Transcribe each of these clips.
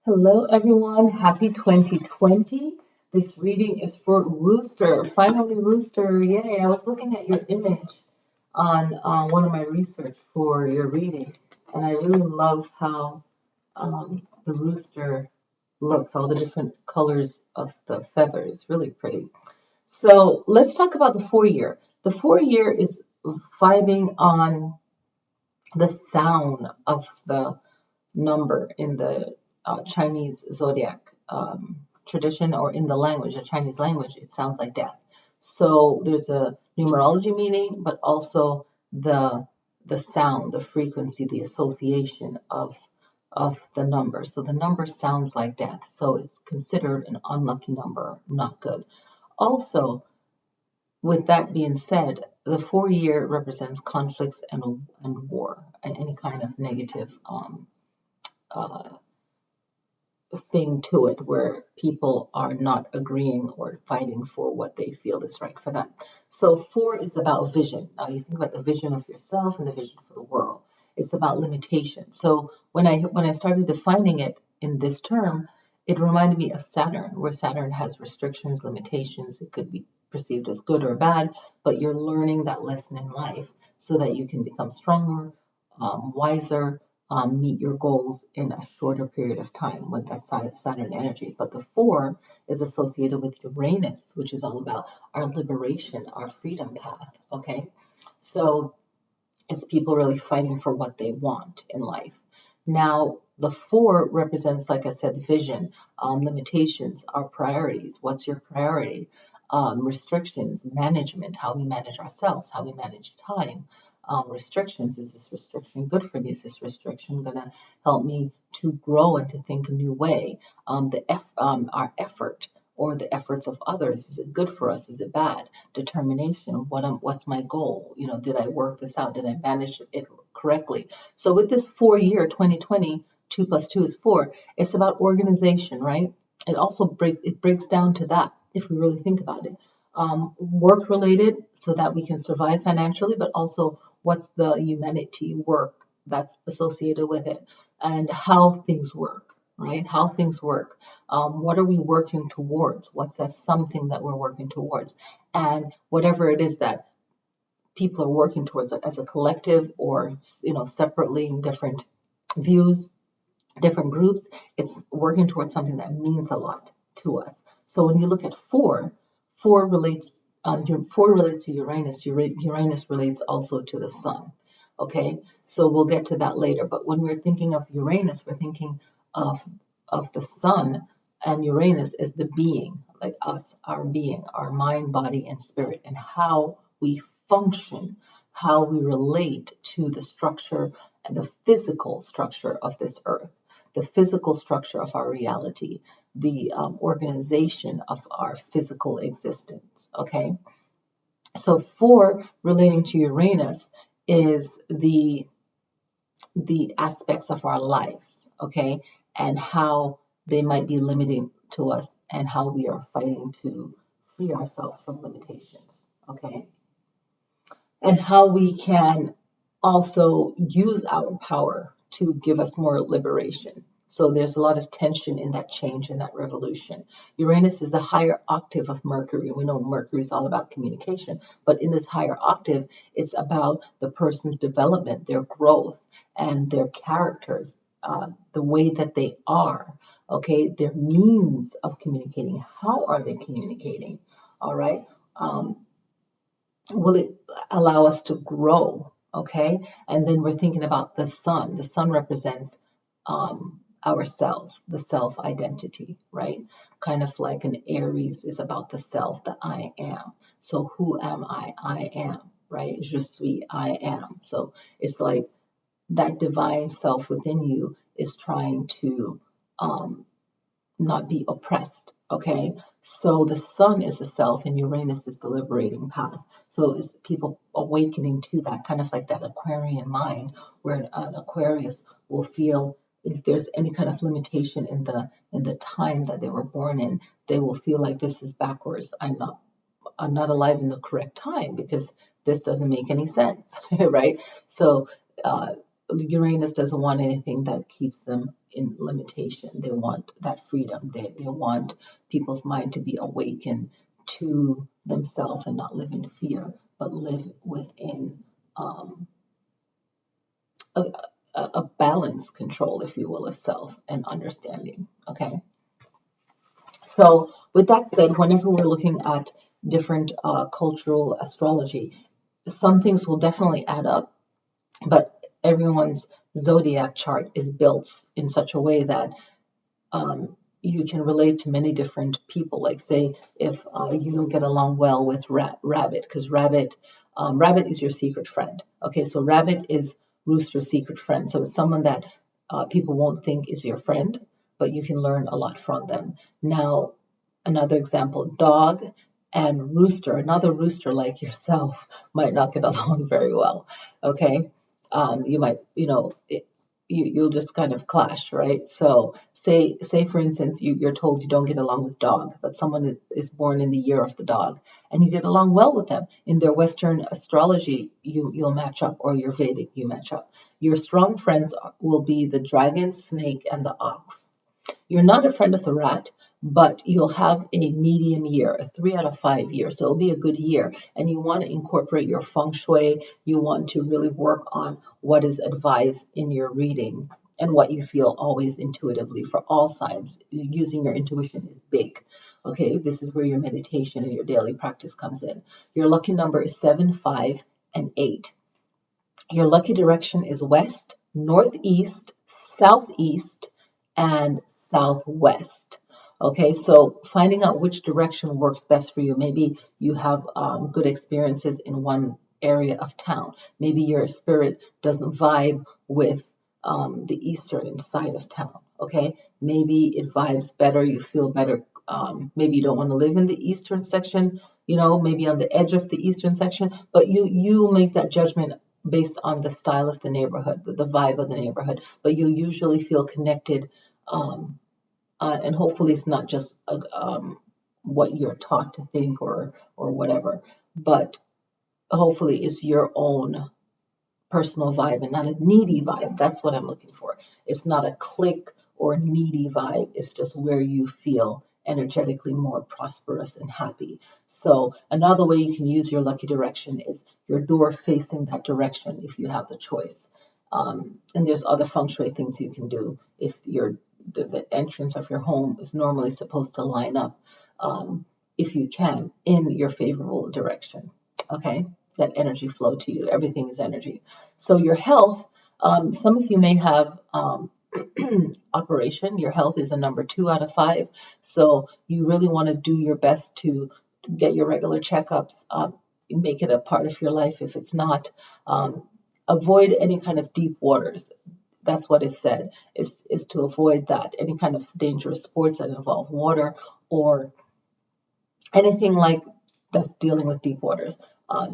Hello everyone, happy 2020. This reading is for Rooster. Finally, Rooster, yay. I was looking at your image on one of my research for your reading, and I really love how the rooster looks, all the different colors of the feathers, really pretty. So let's talk about the 4-year. The 4-year is vibing on the sound of the number in the Chinese zodiac tradition, or in the language, the Chinese language. It sounds like death. So there's a numerology meaning, but also the sound, the frequency, the association of the number. So the number sounds like death. So it's considered an unlucky number, not good. Also, with that being said, the 4-year represents conflicts and war and any kind of negative uh, thing to it where people are not agreeing or fighting for what they feel is right for them. So 4 is about vision. Now you think about the vision of yourself and the vision for the world. It's about limitation. So when I started defining it in this term, it reminded me of Saturn, where Saturn has restrictions, limitations. It could be perceived as good or bad, but you're learning that lesson in life so that you can become stronger, wiser, meet your goals in a shorter period of time with that Saturn energy. But the 4 is associated with Uranus, which is all about our liberation, our freedom path. Okay, so it's people really fighting for what they want in life. Now, the 4 represents, like I said, vision, limitations, our priorities. What's your priority? Restrictions, management, how we manage ourselves, how we manage time. Restrictions, is this restriction good for me? Is this restriction going to help me to grow and to think a new way? Our effort or the efforts of others, is it good for us? Is it bad? Determination, what's my goal? Did I work this out? Did I manage it correctly? So with this 4-year, 2020, 2 plus 2 is 4, it's about organization, right? It also breaks down to that, if we really think about it. Work related, so that we can survive financially, but also what's the humanity work that's associated with it, and how things work, right? How things work. What are we working towards? What's that something that we're working towards? And whatever it is that people are working towards as a collective, or separately in different views, different groups, it's working towards something that means a lot to us. So when you look at 4 relates 4 relates to Uranus. Uranus relates also to the sun. Okay, so we'll get to that later. But when we're thinking of Uranus, we're thinking of the sun, and Uranus is the being, like us, our being, our mind, body, and spirit, and how we function, how we relate to the structure and the physical structure of this earth, the physical structure of our reality, the organization of our physical existence. Okay, so 4 relating to Uranus is the aspects of our lives, okay, and how they might be limiting to us, and how we are fighting to free ourselves from limitations, okay, and how we can also use our power to give us more liberation. So there's a lot of tension in that change, in that revolution. Uranus is the higher octave of Mercury. We know Mercury is all about communication, but in this higher octave, it's about the person's development, their growth, and their characters, the way that they are, okay, their means of communicating. How are they communicating? All right. Will it allow us to grow? Okay. And then we're thinking about the sun. The sun represents ourself, the self identity, right? Kind of like an Aries is about the self, the I am. So who am I? I am, right? Je suis, I am. So it's like that divine self within you is trying to not be oppressed. Okay, so the sun is the self, and Uranus is the liberating path. So it's people awakening to that, kind of like that Aquarian mind, where an Aquarius will feel, if there's any kind of limitation in the time that they were born in, they will feel like this is backwards. I'm not alive in the correct time, because this doesn't make any sense, right? So Uranus doesn't want anything that keeps them in limitation. They want that freedom. They want people's mind to be awakened to themselves and not live in fear, but live within a, a balanced control, if you will, of self and understanding. Okay. So with that said, whenever we're looking at different cultural astrology, some things will definitely add up, but everyone's zodiac chart is built in such a way that you can relate to many different people. Like say, if you don't get along well with Rabbit, because Rabbit is your secret friend. Okay, so Rabbit is Rooster's secret friend. So it's someone that people won't think is your friend, but you can learn a lot from them. Now, another example, Dog and Rooster, another Rooster like yourself, might not get along very well. Okay, you might, you'll just kind of clash, right? So say for instance, you're told you don't get along with Dog, but someone is born in the year of the dog, and you get along well with them. In their Western astrology, you'll match up, or your Vedic, you match up. Your strong friends will be the dragon, snake, and the ox. You're not a friend of the rat, but you'll have a medium year, a 3 out of 5 year. So it'll be a good year. And you want to incorporate your feng shui. You want to really work on what is advised in your reading and what you feel always intuitively for all signs. Using your intuition is big. Okay, this is where your meditation and your daily practice comes in. Your lucky number is 7, 5, and 8. Your lucky direction is west, northeast, southeast, and southwest. Okay, so finding out which direction works best for you. Maybe you have good experiences in one area of town. Maybe your spirit doesn't vibe with the eastern side of town. Okay, maybe it vibes better. You feel better. Maybe you don't want to live in the eastern section. Maybe on the edge of the eastern section. But you make that judgment based on the style of the neighborhood, the vibe of the neighborhood. But you usually feel connected. And hopefully it's not just what you're taught to think or whatever, but hopefully it's your own personal vibe and not a needy vibe. That's what I'm looking for. It's not a clique or needy vibe. It's just where you feel energetically more prosperous and happy. So another way you can use your lucky direction is your door facing that direction if you have the choice. And there's other feng shui things you can do if the entrance of your home is normally supposed to line up, if you can, in your favorable direction. Okay, that energy flow to you. Everything is energy. So your health, some of you may have operation. Your health is a number 2 out of 5. So you really want to do your best to get your regular checkups, make it a part of your life if it's not. Avoid any kind of deep waters. That's what is said, is to avoid that. Any kind of dangerous sports that involve water or anything like that's dealing with deep waters.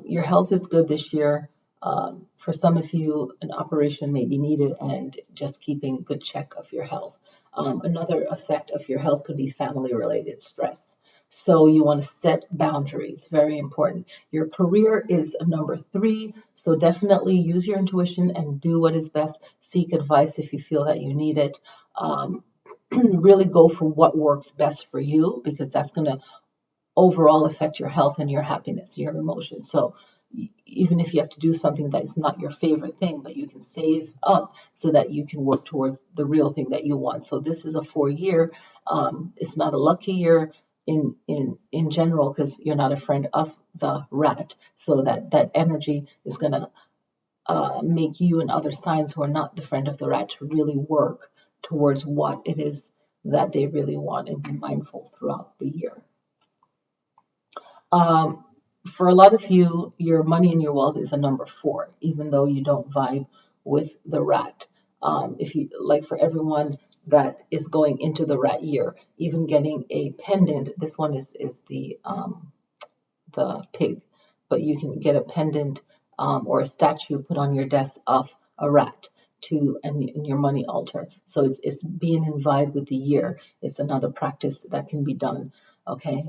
Your health is good this year. For some of you, an operation may be needed, and just keeping good check of your health. Another effect of your health could be family-related stress. So you want to set boundaries, very important. Your career is a number 3, so definitely use your intuition and do what is best. Seek advice if you feel that you need it. Really go for what works best for you, because that's going to overall affect your health and your happiness, your emotions. So even if you have to do something that is not your favorite thing, but you can save up so that you can work towards the real thing that you want. So this is a 4-year. It's not a lucky year in general, because you're not a friend of the rat. So that energy is going to make you and other signs who are not the friend of the rat to really work towards what it is that they really want, and be mindful throughout the year. For a lot of you, your money and your wealth is a number 4, even though you don't vibe with the rat. If you like, for everyone that is going into the rat year, even getting a pendant. This one is the pig, but you can get a pendant or a statue put on your desk of a rat in your money altar. So it's being in vibe with the year. It's another practice that can be done. Okay,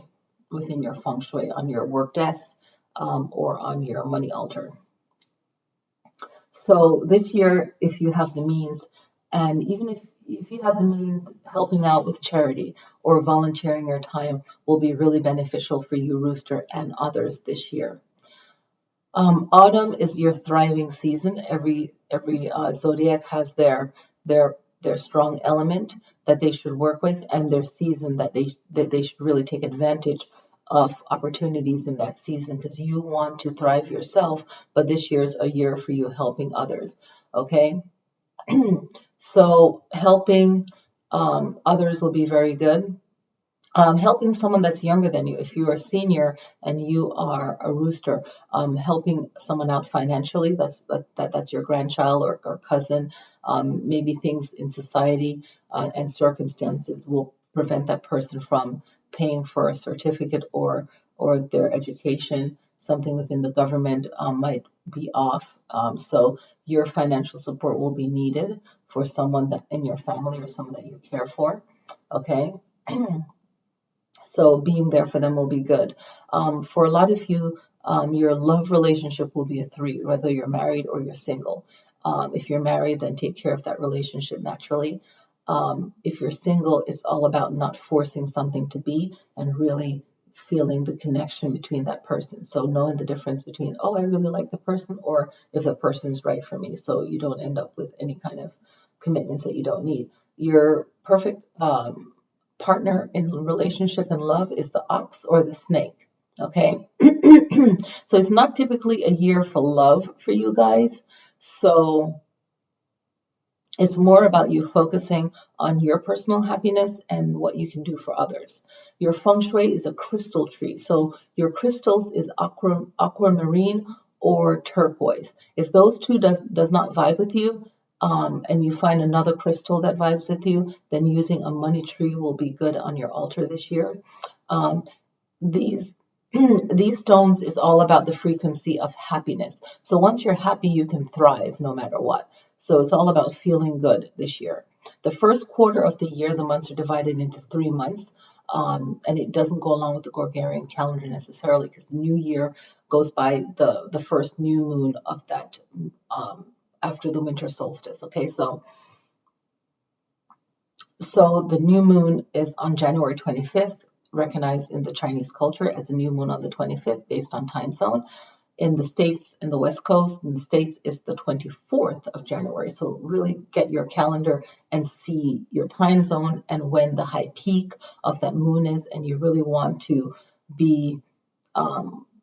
within your feng shui on your work desk or on your money altar. So this year, if you have the means, and even if you have the means, helping out with charity or volunteering your time will be really beneficial for you, Rooster, and others this year. Autumn is your thriving season. Every zodiac has their strong element that they should work with, and their season that they should really take advantage of opportunities in that season, because you want to thrive yourself, but this year's a year for you helping others. Okay, so helping others will be very good. Helping someone that's younger than you. If you're a senior and you are a rooster, helping someone out financially, that's your grandchild or cousin. Maybe things in society and circumstances will prevent that person from paying for a certificate or their education. Something within the government might be off. So your financial support will be needed for someone that in your family or someone that you care for. Okay. So being there for them will be good. For a lot of you, your love relationship will be a 3, whether you're married or you're single. If you're married, then take care of that relationship naturally. If you're single, it's all about not forcing something to be and really feeling the connection between that person. So knowing the difference between, oh, I really like the person, or if the person's right for me, so you don't end up with any kind of commitments that you don't need. Your perfect partner in relationship and love is the ox or the snake. Okay. So it's not typically a year for love for you guys. So it's more about you focusing on your personal happiness and what you can do for others. Your feng shui is a crystal tree. So your crystals is aquamarine or turquoise. If those two does not vibe with you, and you find another crystal that vibes with you, then using a money tree will be good on your altar this year. These stones is all about the frequency of happiness. So once you're happy, you can thrive no matter what. So it's all about feeling good this year. The first quarter of the year, the months are divided into 3 months. And it doesn't go along with the Gregorian calendar necessarily, because the new year goes by the first new moon of that after the winter solstice. Okay, so the new moon is on January 25th, recognized in the Chinese culture as a new moon on the 25th based on time zone. In the States, in the West Coast, in the States, it's the 24th of January. So really get your calendar and see your time zone and when the high peak of that moon is, and you really want to be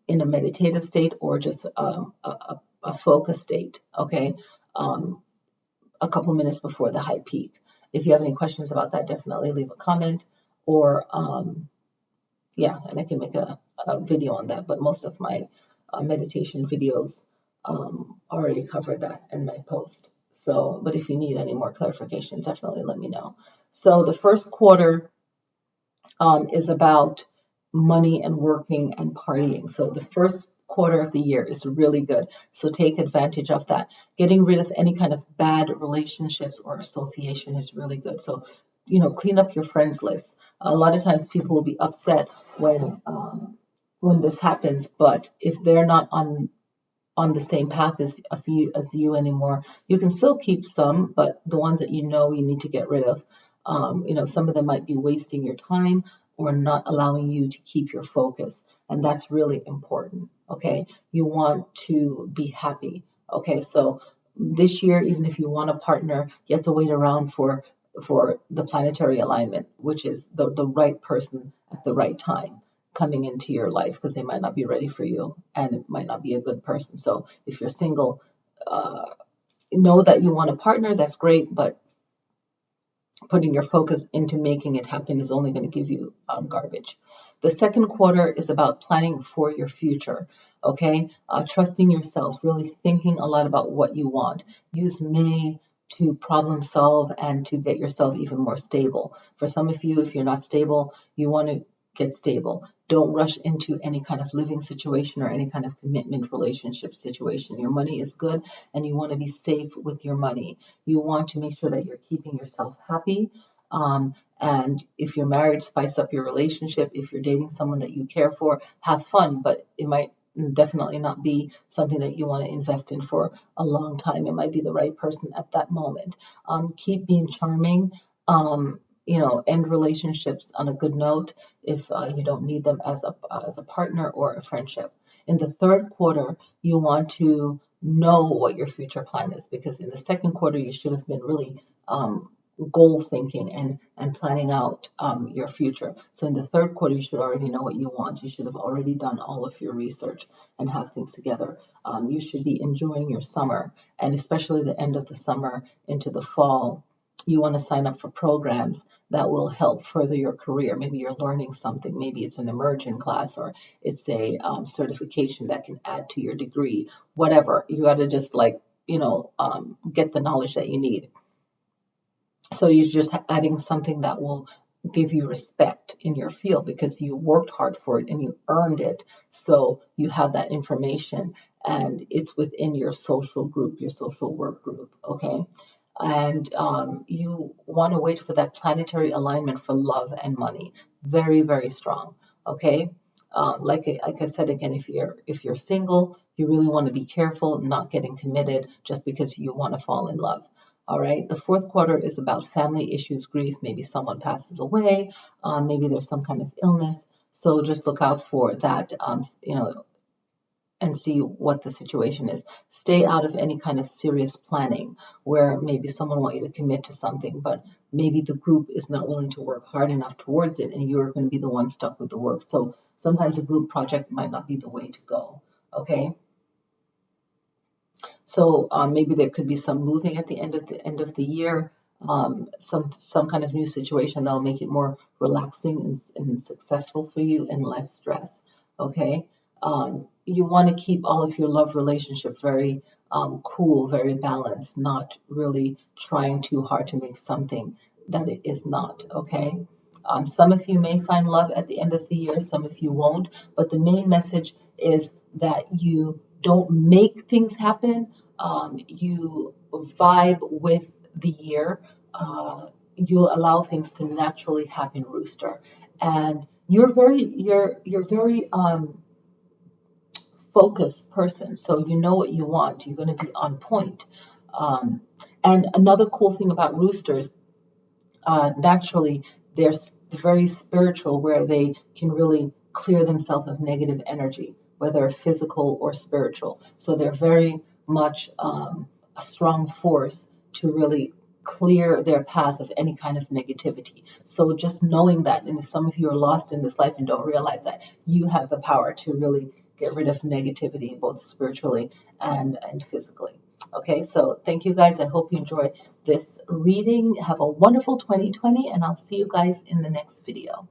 in a meditative state or just a focus state, okay, a couple minutes before the high peak. If you have any questions about that, definitely leave a comment, or yeah, and I can make a video on that, but most of my meditation videos already cover that in my post. So, but if you need any more clarification, definitely let me know. So the first quarter is about money and working and partying. So the first quarter of the year is really good. So take advantage of that. Getting rid of any kind of bad relationships or association is really good. So, clean up your friends list. A lot of times people will be upset when this happens, but if they're not on the same path as you anymore, you can still keep some, but the ones that you need to get rid of. Some of them might be wasting your time or not allowing you to keep your focus. And that's really important. Okay. You want to be happy. Okay. So this year, even if you want a partner, you have to wait around for the planetary alignment, which is the right person at the right time coming into your life, because they might not be ready for you and it might not be a good person. So if you're single, know that you want a partner, that's great, but putting your focus into making it happen is only going to give you garbage. The second quarter is about planning for your future, okay? Trusting yourself, really thinking a lot about what you want. Use May to problem solve and to get yourself even more stable. For some of you, if you're not stable, you want to get stable. Don't rush into any kind of living situation or any kind of commitment relationship situation. Your money is good and you want to be safe with your money. You want to make sure that you're keeping yourself happy. And if you're married, spice up your relationship. If you're dating someone that you care for, have fun, but it might definitely not be something that you want to invest in for a long time. It might be the right person at that moment. Keep being charming. End relationships on a good note if you don't need them as a partner or a friendship. In the third quarter, you want to know what your future plan is, because in the second quarter you should have been really goal thinking and planning out your future. So in the third quarter, you should already know what you want. You should have already done all of your research and have things together. You should be enjoying your summer, and especially the end of the summer into the fall. You want to sign up for programs that will help further your career. Maybe you're learning something. Maybe it's an immersion class, or it's a certification that can add to your degree. Whatever. You got to just get the knowledge that you need. So you're just adding something that will give you respect in your field because you worked hard for it and you earned it. So you have that information and it's within your social group, your social work group, okay? And you want to wait for that planetary alignment for love and money. Very, very strong, okay? Like I said again, if you're single, you really want to be careful not getting committed just because you want to fall in love. All right. The fourth quarter is about family issues, grief. Maybe someone passes away. Maybe there's some kind of illness. So just look out for that, and see what the situation is. Stay out of any kind of serious planning where maybe someone wants you to commit to something, but maybe the group is not willing to work hard enough towards it, and you're going to be the one stuck with the work. So sometimes a group project might not be the way to go. Okay. So maybe there could be some moving at the end of the year, some kind of new situation that'll make it more relaxing and successful for you and less stress. Okay, you want to keep all of your love relationships very cool, very balanced, not really trying too hard to make something that it is not. Okay. Some of you may find love at the end of the year, some of you won't, but the main message is that you don't make things happen. You vibe with the year. You allow things to naturally happen, Rooster. And you're very focused person, so you know what you want. You're going to be on point. And another cool thing about roosters, naturally, they're very spiritual, where they can really clear themselves of negative energy, whether physical or spiritual. So they're very much a strong force to really clear their path of any kind of negativity. So just knowing that, and if some of you are lost in this life and don't realize that, you have the power to really get rid of negativity, both spiritually and physically. Okay, so thank you guys. I hope you enjoy this reading. Have a wonderful 2020, and I'll see you guys in the next video.